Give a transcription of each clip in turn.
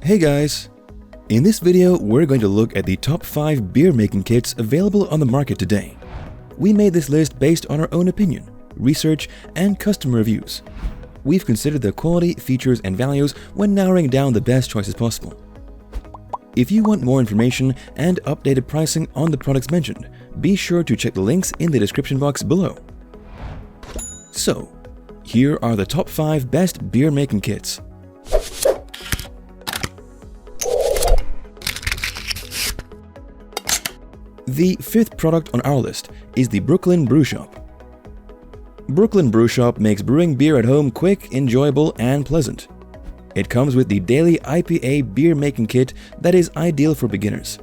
Hey guys! In this video, we're going to look at the top 5 beer making kits available on the market today. We made this list based on our own opinion, research, and customer reviews. We've considered the quality, features, and values when narrowing down the best choices possible. If you want more information and updated pricing on the products mentioned, be sure to check the links in the description box below. So, here are the top 5 best beer making kits. The 5th product on our list is the Brooklyn Brew Shop. Brooklyn Brew Shop makes brewing beer at home quick, enjoyable, and pleasant. It comes with the daily IPA beer making kit that is ideal for beginners.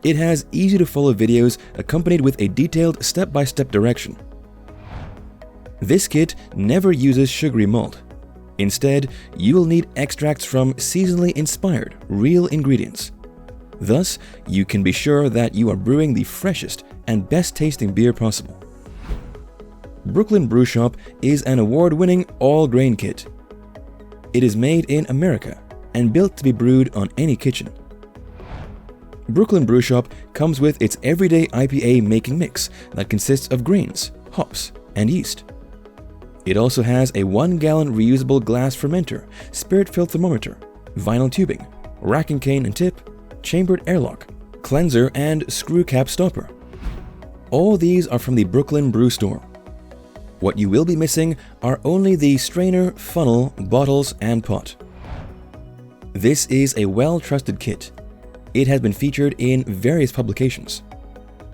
It has easy-to-follow videos accompanied with a detailed step-by-step direction. This kit never uses sugary malt. Instead, you will need extracts from seasonally inspired, real ingredients. Thus, you can be sure that you are brewing the freshest and best-tasting beer possible. Brooklyn Brew Shop is an award-winning all-grain kit. It is made in America and built to be brewed on any kitchen. Brooklyn Brew Shop comes with its everyday IPA making mix that consists of grains, hops, and yeast. It also has a 1-gallon reusable glass fermenter, spirit-filled thermometer, vinyl tubing, racking cane and tip, chambered airlock, cleanser, and screw cap stopper. All these are from the Brooklyn Brew Store. What you will be missing are only the strainer, funnel, bottles, and pot. This is a well-trusted kit. It has been featured in various publications.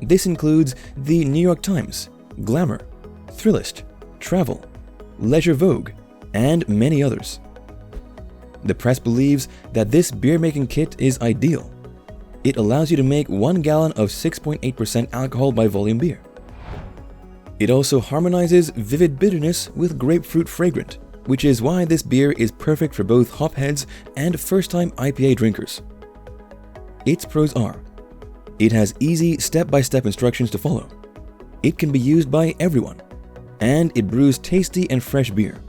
This includes the New York Times, Glamour, Thrillist, Travel, Leisure Vogue, and many others. The press believes that this beer-making kit is ideal. It allows you to make 1 gallon of 6.8% alcohol by volume beer. It also harmonizes vivid bitterness with grapefruit fragrant, which is why this beer is perfect for both hopheads and first-time IPA drinkers. Its pros are: it has easy step-by-step instructions to follow. It can be used by everyone, and it brews tasty and fresh beer.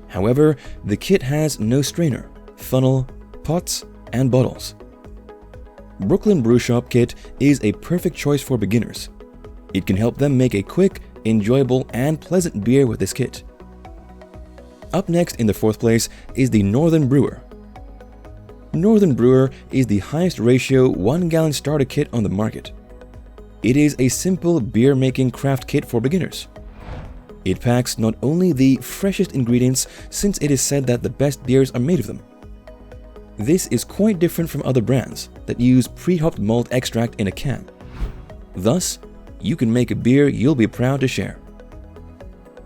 However, the kit has no strainer, funnel, pots, and bottles. Brooklyn Brew Shop kit is a perfect choice for beginners. It can help them make a quick, enjoyable, and pleasant beer with this kit. Up next in the 4th place is the Northern Brewer. Northern Brewer is the highest ratio 1-gallon starter kit on the market. It is a simple beer-making craft kit for beginners. It packs not only the freshest ingredients, since it is said that the best beers are made of them. This is quite different from other brands that use pre-hopped malt extract in a can. Thus, you can make a beer you'll be proud to share.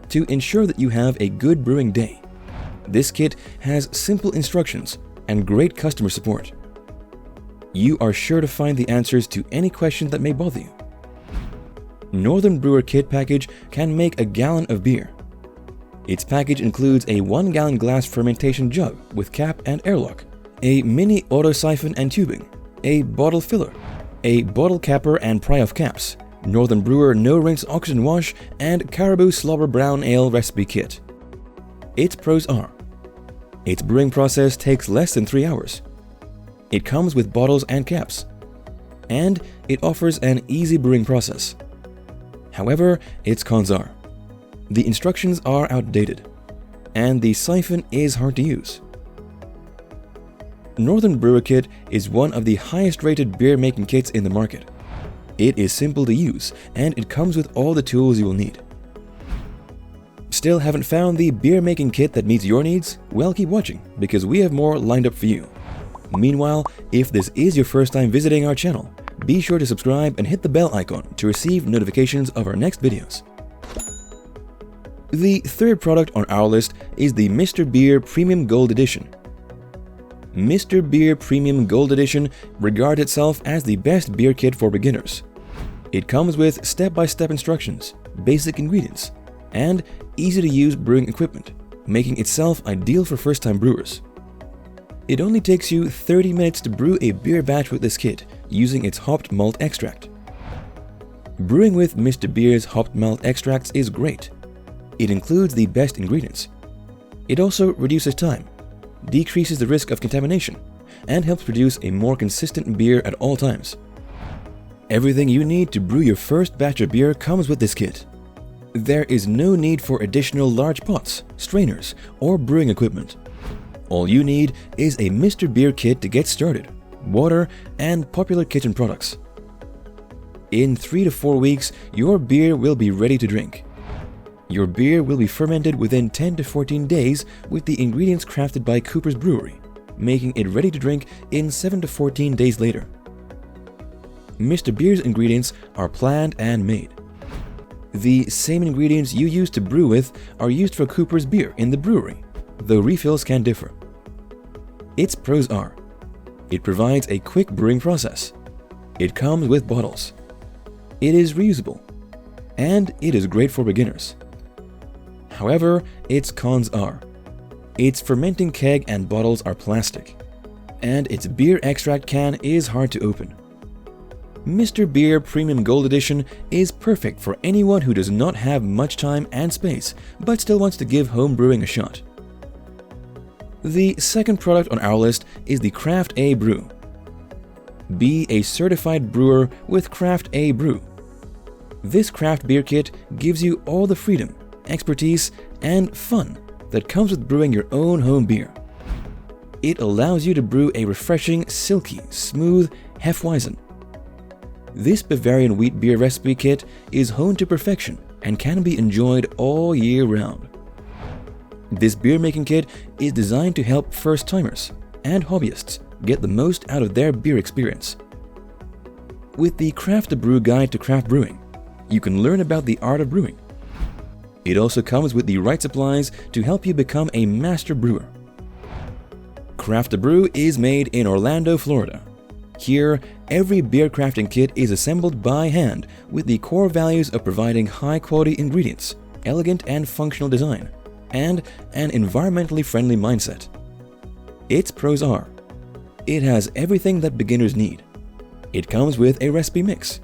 To ensure that you have a good brewing day, this kit has simple instructions and great customer support. You are sure to find the answers to any question that may bother you. Northern Brewer kit package can make a gallon of beer. Its package includes a 1-gallon glass fermentation jug with cap and airlock, a mini auto siphon and tubing, a bottle filler, a bottle capper and pry-off caps, Northern Brewer no-rinse oxygen wash, and Caribou Slobber Brown Ale recipe kit. Its pros are: its brewing process takes less than 3 hours. It comes with bottles and caps. And it offers an easy brewing process. However, its cons are: the instructions are outdated, and the siphon is hard to use. Northern Brewer kit is one of the highest rated beer making kits in the market. It is simple to use, and it comes with all the tools you will need. Still haven't found the beer making kit that meets your needs? Well, keep watching, because we have more lined up for you. Meanwhile, if this is your first time visiting our channel, be sure to subscribe and hit the bell icon to receive notifications of our next videos. The 3rd product on our list is the Mr. Beer Premium Gold Edition. Mr. Beer Premium Gold Edition regards itself as the best beer kit for beginners. It comes with step-by-step instructions, basic ingredients, and easy-to-use brewing equipment, making itself ideal for first-time brewers. It only takes you 30 minutes to brew a beer batch with this kit using its hopped malt extract. Brewing with Mr. Beer's hopped malt extracts is great. It includes the best ingredients. It also reduces time, decreases the risk of contamination, and helps produce a more consistent beer at all times. Everything you need to brew your first batch of beer comes with this kit. There is no need for additional large pots, strainers, or brewing equipment. All you need is a Mr. Beer kit to get started, water, and popular kitchen products. In 3 to 4 weeks, your beer will be ready to drink. Your beer will be fermented within 10 to 14 days with the ingredients crafted by Cooper's Brewery, making it ready to drink in 7 to 14 days later. Mr. Beer's ingredients are planned and made. The same ingredients you use to brew with are used for Cooper's beer in the brewery, though refills can differ. Its pros are: it provides a quick brewing process, it comes with bottles, it is reusable, and it is great for beginners. However, its cons are: its fermenting keg and bottles are plastic, and its beer extract can is hard to open. Mr. Beer Premium Gold Edition is perfect for anyone who does not have much time and space, but still wants to give home brewing a shot. The second product on our list is the Craft A Brew. Be a certified brewer with Craft A Brew. This craft beer kit gives you all the freedom, expertise, and fun that comes with brewing your own home beer. It allows you to brew a refreshing, silky, smooth Hefeweizen. This Bavarian wheat beer recipe kit is honed to perfection and can be enjoyed all year round. This beer making kit is designed to help first-timers and hobbyists get the most out of their beer experience. With the Craft A Brew Guide to Craft Brewing, you can learn about the art of brewing. It also comes with the right supplies to help you become a master brewer. Craft A Brew is made in Orlando, Florida. Here, every beer crafting kit is assembled by hand with the core values of providing high-quality ingredients, elegant and functional design, and an environmentally friendly mindset. Its pros are: it has everything that beginners need, it comes with a recipe mix,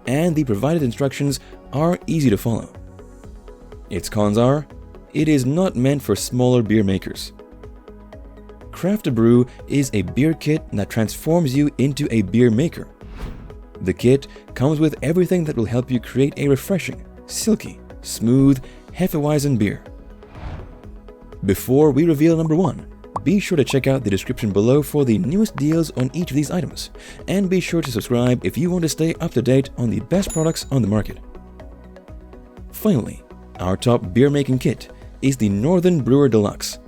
and the provided instructions are easy to follow. Its cons are: it is not meant for smaller beer makers. Craft A Brew is a beer kit that transforms you into a beer maker. The kit comes with everything that will help you create a refreshing, silky, smooth Hefeweizen beer. Before we reveal number 1, be sure to check out the description below for the newest deals on each of these items, and be sure to subscribe if you want to stay up to date on the best products on the market. Finally, our top beer making kit is the Northern Brewer Deluxe.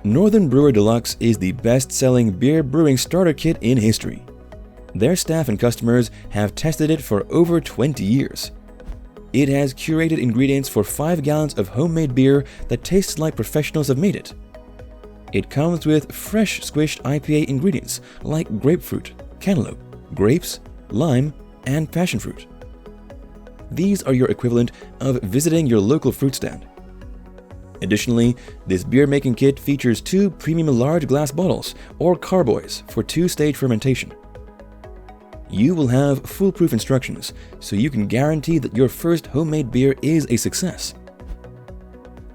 Northern Brewer Deluxe is the best-selling beer brewing starter kit in history. Their staff and customers have tested it for over 20 years. It has curated ingredients for 5 gallons of homemade beer that tastes like professionals have made it. It comes with fresh squished IPA ingredients like grapefruit, cantaloupe, grapes, lime, and passion fruit. These are your equivalent of visiting your local fruit stand. Additionally, this beer-making kit features 2 premium large glass bottles, or carboys, for 2-stage fermentation. You will have foolproof instructions, so you can guarantee that your first homemade beer is a success.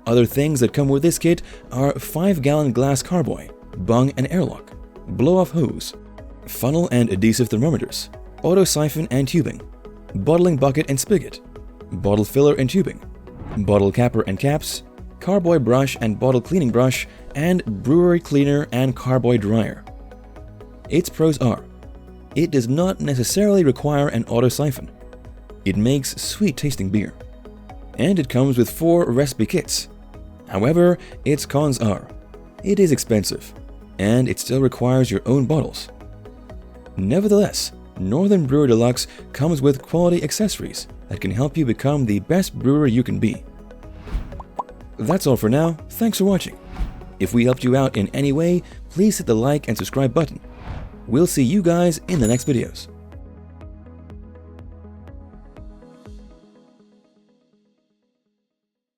Other things that come with this kit are 5-gallon glass carboy, bung and airlock, blow-off hose, funnel and adhesive thermometers, auto siphon and tubing, bottling bucket and spigot, bottle filler and tubing, bottle capper and caps, carboy brush and bottle cleaning brush, and brewery cleaner and carboy dryer. Its pros are: it does not necessarily require an auto siphon. It makes sweet tasting beer. And it comes with 4 recipe kits. However, its cons are: it is expensive, and it still requires your own bottles. Nevertheless, Northern Brewer Deluxe comes with quality accessories that can help you become the best brewer you can be. That's all for now. Thanks for watching. If we helped you out in any way, please hit the like and subscribe button. We'll see you guys in the next videos.